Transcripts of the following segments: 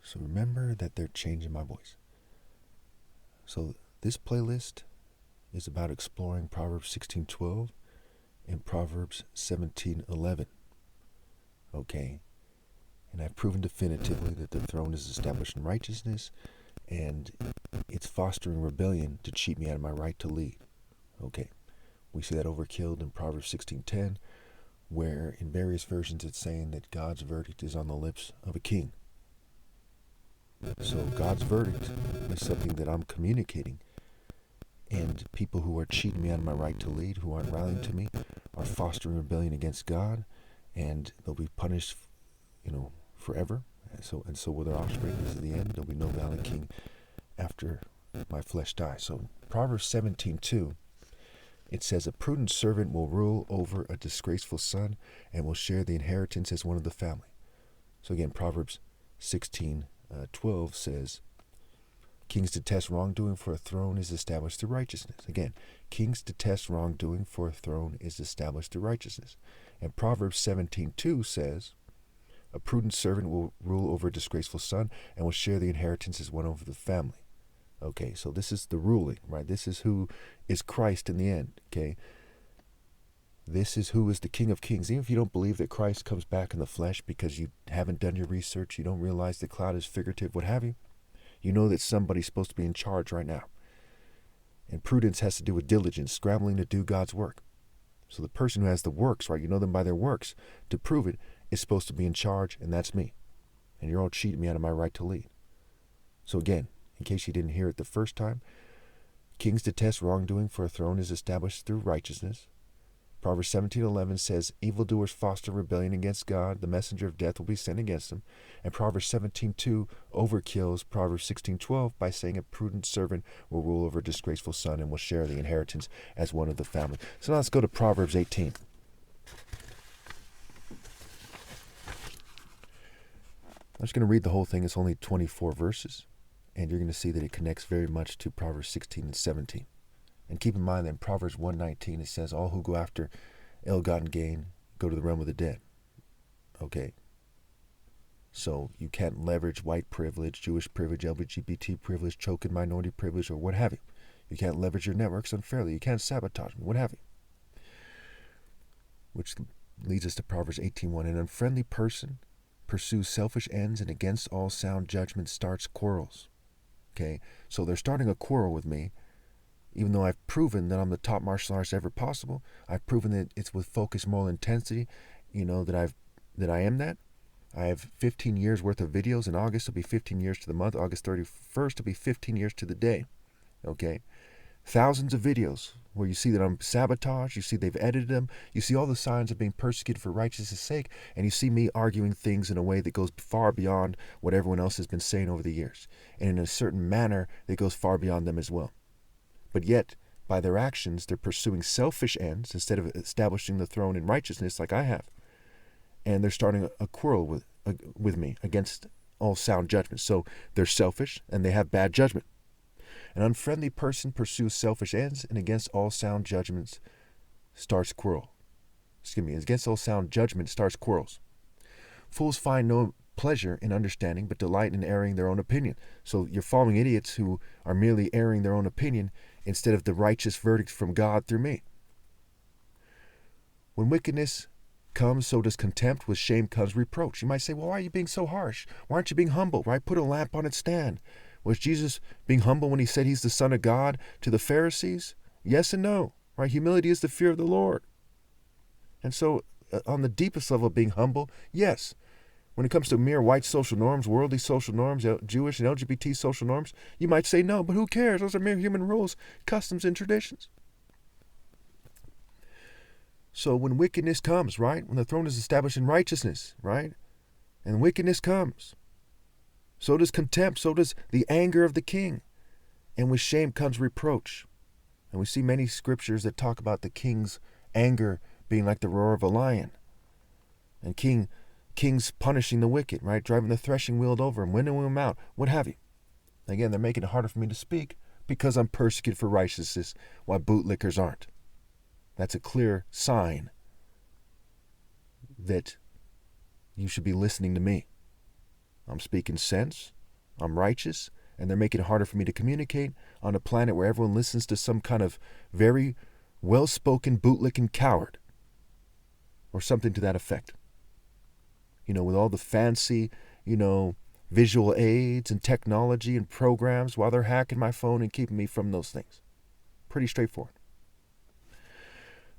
So remember that they're changing my voice. So this playlist is about exploring Proverbs 16:12 and Proverbs 17:11. Okay? And I've proven definitively that the throne is established in righteousness, and it's fostering rebellion to cheat me out of my right to lead. Okay? We see that overkilled in Proverbs 16:10, where in various versions it's saying that God's verdict is on the lips of a king. So God's verdict is something that I'm communicating, and people who are cheating me out of my right to lead, who aren't rallying to me, are fostering rebellion against God, and they'll be punished, forever. And so will their offspring. This is the end. There'll be no valid king after my flesh dies. So Proverbs 17:2, it says, a prudent servant will rule over a disgraceful son and will share the inheritance as one of the family. So again, Proverbs 16:12 says, kings detest wrongdoing, for a throne is established through righteousness. Again, kings detest wrongdoing, for a throne is established through righteousness. And Proverbs 17:2 says, a prudent servant will rule over a disgraceful son and will share the inheritance as one over the family. Okay, so this is the ruling, right? This is who is Christ in the end, okay? This is who is the King of Kings. Even if you don't believe that Christ comes back in the flesh because you haven't done your research, you don't realize the cloud is figurative, what have you, you know that somebody's supposed to be in charge right now. And prudence has to do with diligence, scrambling to do God's work. So the person who has the works, right, you know them by their works, to prove it, is supposed to be in charge, and that's me. And you're all cheating me out of my right to lead. So again, in case you didn't hear it the first time, kings detest wrongdoing, for a throne is established through righteousness. Proverbs 17:11 says, evildoers foster rebellion against God. The messenger of death will be sent against them. And Proverbs 17:2 overkills Proverbs 16:12 by saying a prudent servant will rule over a disgraceful son and will share the inheritance as one of the family. So now let's go to Proverbs 18. I'm just going to read the whole thing. It's only 24 verses. And you're going to see that it connects very much to Proverbs 16 and 17. And keep in mind that in Proverbs 1:19, it says, all who go after ill-gotten gain go to the realm of the dead. Okay? So you can't leverage white privilege, Jewish privilege, LGBT privilege, choking minority privilege, or what have you. You can't leverage your networks unfairly. You can't sabotage them, what have you. Which leads us to Proverbs 18:1. An unfriendly person pursues selfish ends, and against all sound judgment starts quarrels. Okay? So they're starting a quarrel with me. Even though I've proven that I'm the top martial artist ever possible, I've proven that it's with focused moral intensity, that I am that. I have 15 years worth of videos. In August, it'll be 15 years to the month. August 31st, it'll be 15 years to the day. Okay? Thousands of videos where you see that I'm sabotaged. You see they've edited them. You see all the signs of being persecuted for righteousness' sake. And you see me arguing things in a way that goes far beyond what everyone else has been saying over the years. And in a certain manner that goes far beyond them as well. But yet, by their actions, they're pursuing selfish ends instead of establishing the throne in righteousness like I have. And they're starting a quarrel with me against all sound judgment. So they're selfish and they have bad judgment. An unfriendly person pursues selfish ends, and against all sound judgments starts quarrel. Against all sound judgment starts quarrels. Fools find no pleasure in understanding, but delight in airing their own opinion. So you're following idiots who are merely airing their own opinion instead of the righteous verdict from God through me. When wickedness comes, so does contempt. With shame comes reproach. You might say, well, why are you being so harsh? Why aren't you being humble? Right? Put a lamp on its stand. Was Jesus being humble when he said he's the Son of God to the Pharisees? Yes and no. Right? Humility is the fear of the Lord. And so on the deepest level of being humble, yes. When it comes to mere white social norms, worldly social norms, Jewish and LGBT social norms, you might say no, but who cares? Those are mere human rules, customs, and traditions. So when wickedness comes, right? When the throne is established in righteousness, right? And wickedness comes, so does contempt, so does the anger of the king. And with shame comes reproach. And we see many scriptures that talk about the king's anger being like the roar of a lion. And kings punishing the wicked, right? Driving the threshing wheel over them, winning them out, what have you. Again, they're making it harder for me to speak because I'm persecuted for righteousness while bootlickers aren't. That's a clear sign that you should be listening to me. I'm speaking sense. I'm righteous, and they're making it harder for me to communicate on a planet where everyone listens to some kind of very well-spoken bootlicking coward or something to that effect. With all the fancy, visual aids and technology and programs while they're hacking my phone and keeping me from those things. Pretty straightforward.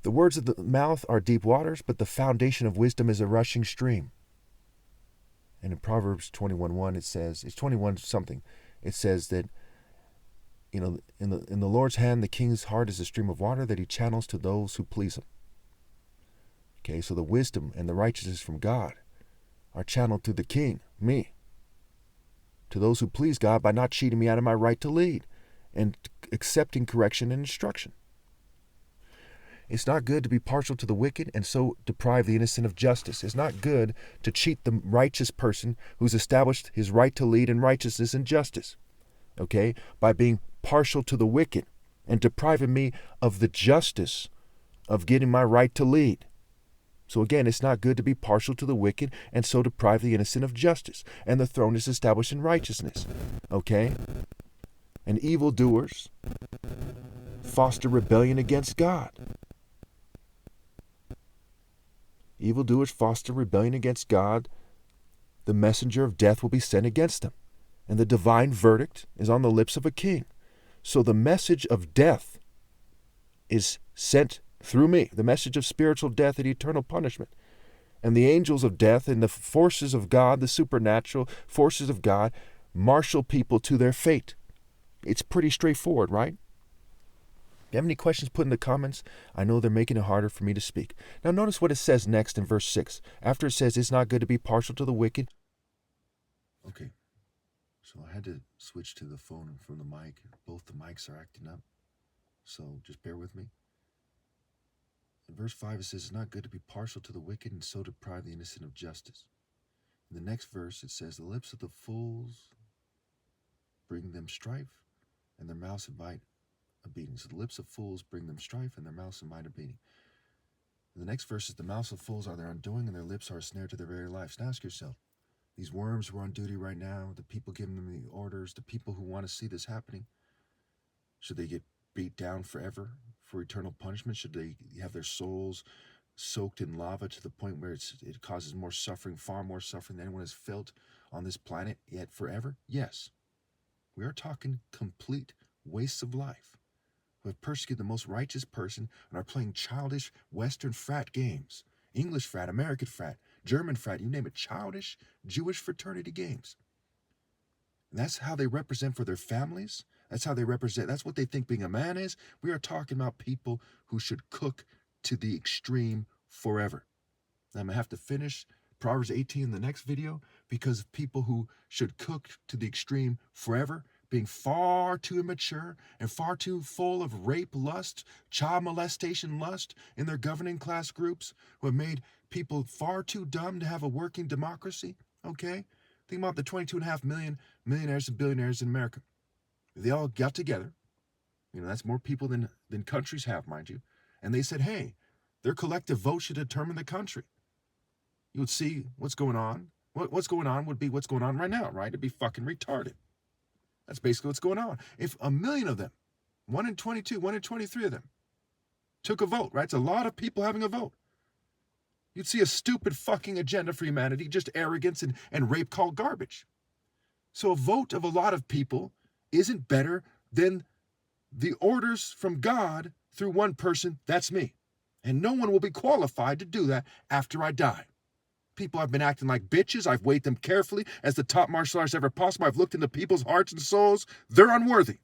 The words of the mouth are deep waters, but the foundation of wisdom is a rushing stream. And in Proverbs 21:1, it says, it's 21 something, it says that, in the Lord's hand, the king's heart is a stream of water that he channels to those who please him. Okay, so the wisdom and the righteousness from God are channeled through the king, me, to those who please God by not cheating me out of my right to lead and accepting correction and instruction. It's not good to be partial to the wicked and so deprive the innocent of justice. It's not good to cheat the righteous person who's established his right to lead in righteousness and justice, okay, by being partial to the wicked and depriving me of the justice of getting my right to lead. So again, it's not good to be partial to the wicked and so deprive the innocent of justice. And the throne is established in righteousness, okay? And evildoers foster rebellion against God. Evildoers foster rebellion against God. The messenger of death will be sent against them. And the divine verdict is on the lips of a king. So the message of death is sent through me, the message of spiritual death and eternal punishment. And the angels of death and the forces of God, the supernatural forces of God, marshal people to their fate. It's pretty straightforward, right? If you have any questions, put in the comments. I know they're making it harder for me to speak. Now notice what it says next in verse 6. After it says, it's not good to be partial to the wicked. Okay, so I had to switch to the phone from the mic. Both the mics are acting up, so just bear with me. In verse 5, it says, it's not good to be partial to the wicked and so deprive the innocent of justice. In the next verse, it says, the lips of the fools bring them strife, and their mouths invite a beating. So the lips of fools bring them strife, and their mouths invite a beating. In the next verse is, the mouths of fools are their undoing, and their lips are a snare to their very lives. Now ask yourself, these worms who are on duty right now, the people giving them the orders, the people who want to see this happening, should they get beat down forever for eternal punishment? Should they have their souls soaked in lava to the point where it causes more suffering, far more suffering than anyone has felt on this planet yet forever? Yes. We are talking complete wastes of life who have persecuted the most righteous person and are playing childish Western frat games. English frat, American frat, German frat, you name it, childish Jewish fraternity games. And that's how they represent for their families. That's how they represent. That's what they think being a man is. We are talking about people who should cook to the extreme forever. I'm going to have to finish Proverbs 18 in the next video because of people who should cook to the extreme forever, being far too immature and far too full of rape lust, child molestation lust in their governing class groups, who have made people far too dumb to have a working democracy, okay? Think about the 22.5 million millionaires and billionaires in America. They all got together. That's more people than countries have, mind you. And they said, hey, their collective vote should determine the country. You would see what's going on. What's going on would be what's going on right now, right? It'd be fucking retarded. That's basically what's going on. If 1 million of them, 1 in 22, 1 in 23 of them, took a vote, right? It's a lot of people having a vote. You'd see a stupid fucking agenda for humanity, just arrogance and rape called garbage. So a vote of a lot of people isn't better than the orders from God through one person, that's me. And no one will be qualified to do that after I die. People have been acting like bitches. I've weighed them carefully as the top martial artist ever possible. I've looked into people's hearts and souls. They're unworthy.